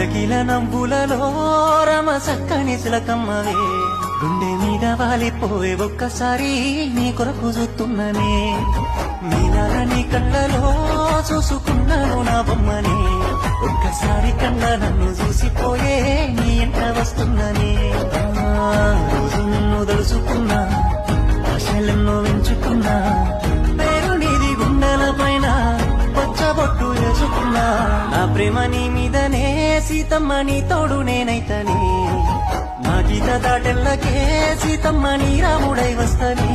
కిలకిల నవ్వులలో రమ చక్కని చిలకమ్మవే గుండె మీద వాలిపోయే ఒక్కసారి నీ కొరకు చూస్తున్ననే నీలాగా నీ కళ్ళలో చూసుకున్నాను నా బొమ్మని ఒక్కసారి కళ్ళ నన్ను చూసిపోయే నీ ఎంట వస్తున్ననే రోజు నిన్ను తలుసుకున్నా ఆశలెన్నో పెంచుకున్నా పేరు నీది గుండెల పైన పచ్చబొట్టు వేసుకున్నా నా ప్రేమ నీ మీదనే సీతమ్మ నీ తోడు నేనైతనే నా గీత దాటెల్లకే సీతమ్మ నీ రాముడై వస్తనే